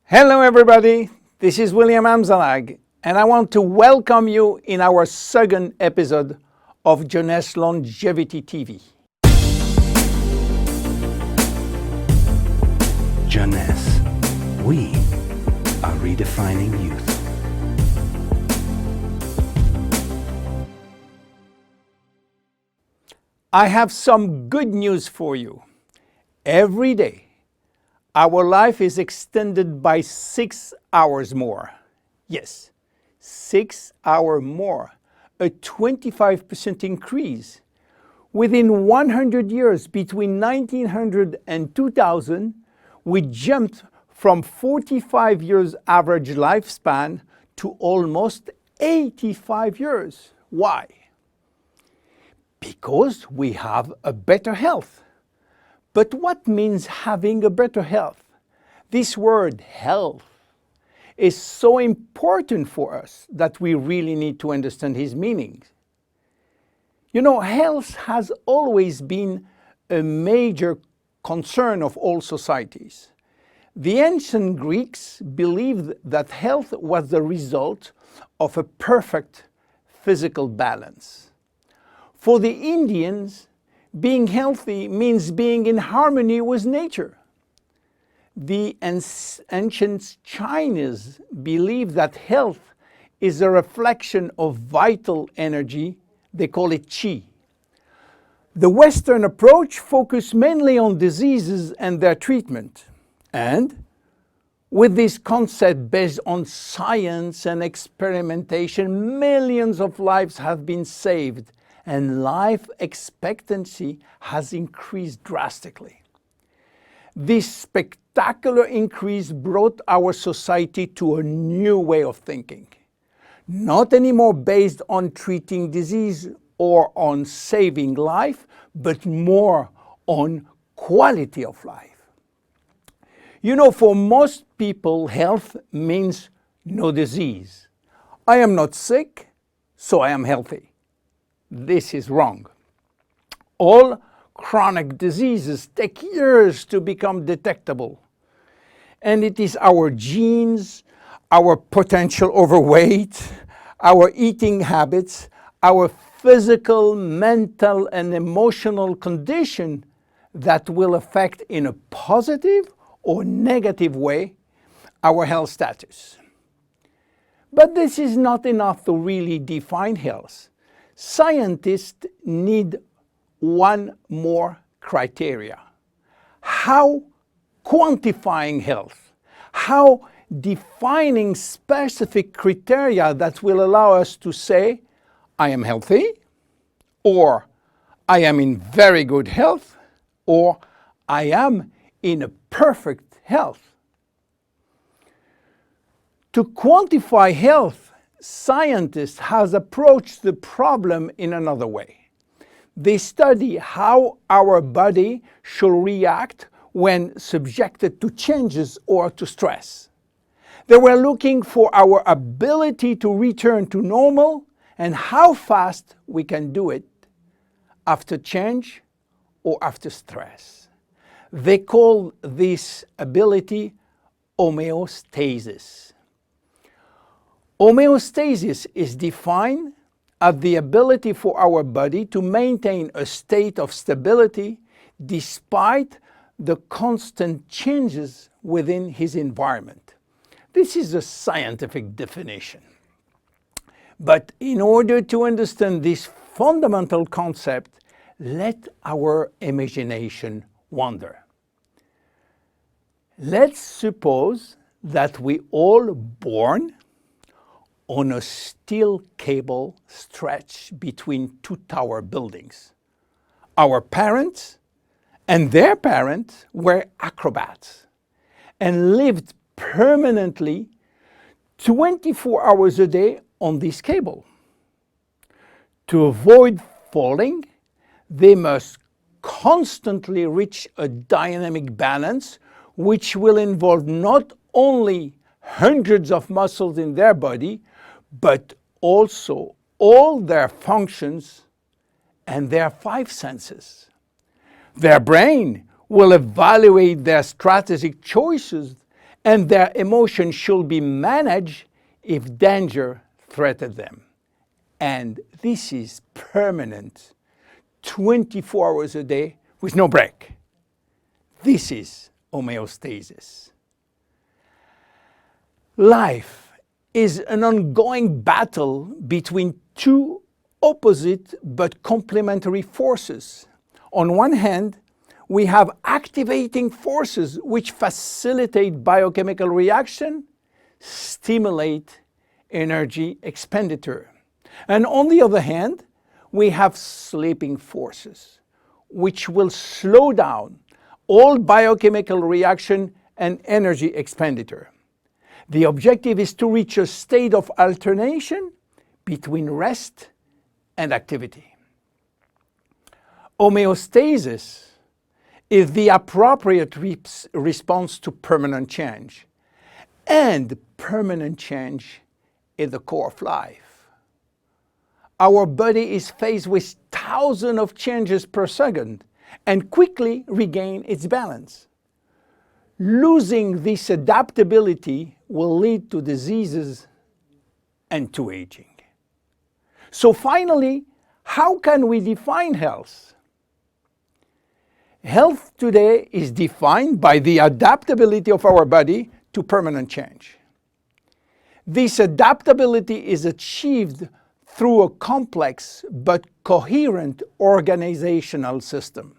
Hello everybody, this is William Amzalag, and I want to welcome you in our second episode of Jeunesse Longevity TV. Jeunesse, we are redefining youth. I have some good news for you. Every day, our life is extended by 6 hours more. Yes, 6 hours more, a 25% increase. Within 100 years, between 1900 and 2000, we jumped from 45 years average lifespan to almost 85 years. Why? Because we have a better health. But what means having a better health? This word health is so important for us that we really need to understand his meaning. You know, health has always been a major concern of all societies. The ancient Greeks believed that health was the result of a perfect physical balance. For the Indians, being healthy means being in harmony with nature. The ancient Chinese believe that health is a reflection of vital energy. They call it qi. The Western approach focuses mainly on diseases and their treatment. And with this concept based on science and experimentation, millions of lives have been saved and life expectancy has increased drastically. This spectacular increase brought our society to a new way of thinking, not anymore based on treating disease or on saving life, but more on quality of life. You know, for most people, health means no disease. I am not sick, so I am healthy. This is wrong. All chronic diseases take years to become detectable. And it is our genes, our potential overweight, our eating habits, our physical, mental, and emotional condition that will affect in a positive or negative way our health status. But this is not enough to really define health. Scientists need one more criteria. How quantifying health, how defining specific criteria that will allow us to say, I am healthy, or I am in very good health, or I am in a perfect health. To quantify health, scientists have approached the problem in another way. They study how our body should react when subjected to changes or to stress. They were looking for our ability to return to normal and how fast we can do it after change or after stress. They call this ability homeostasis. Homeostasis is defined as the ability for our body to maintain a state of stability despite the constant changes within his environment. This is a scientific definition. But in order to understand this fundamental concept, let our imagination wander. Let's suppose that we all born on a steel cable stretched between two tower buildings. Our parents and their parents were acrobats and lived permanently 24 hours a day on this cable. To avoid falling, they must constantly reach a dynamic balance, which will involve not only hundreds of muscles in their body, but also all their functions and their 5 senses. Their brain will evaluate their strategic choices and their emotions should be managed if danger threatens them. And this is permanent, 24 hours a day with no break. This is homeostasis. Life is an ongoing battle between two opposite but complementary forces. On one hand, we have activating forces which facilitate biochemical reaction, stimulate energy expenditure. And on the other hand, we have sleeping forces which will slow down all biochemical reaction and energy expenditure. The objective is to reach a state of alternation between rest and activity. Homeostasis is the appropriate response to permanent change. And permanent change is the core of life. Our body is faced with thousands of changes per second and quickly regain its balance. Losing this adaptability will lead to diseases and to aging. So finally, how can we define health? Health today is defined by the adaptability of our body to permanent change. This adaptability is achieved through a complex but coherent organizational system,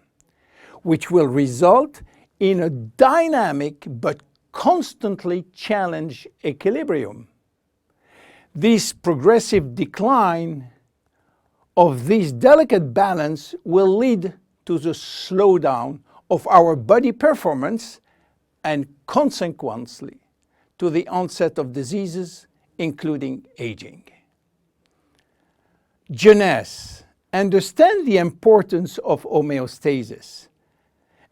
which will result in a dynamic but constantly challenged equilibrium. This progressive decline of this delicate balance will lead to the slowdown of our body performance and consequently to the onset of diseases, including aging. Jeunesse understands the importance of homeostasis,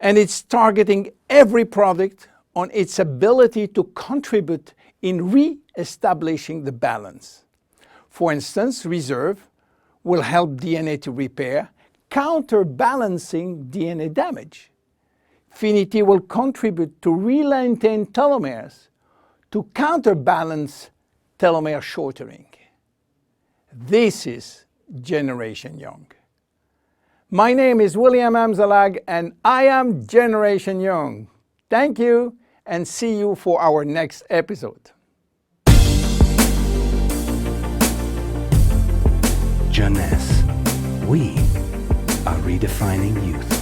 and it's targeting every product on its ability to contribute in re-establishing the balance. For instance, Reserve will help DNA to repair, counterbalancing DNA damage. Finity will contribute to re-lengthen telomeres to counterbalance telomere shortening. This is Generation Young. My name is William Amzalag and I am Generation Young. Thank you and see you for our next episode. Jeunesse. We are redefining youth.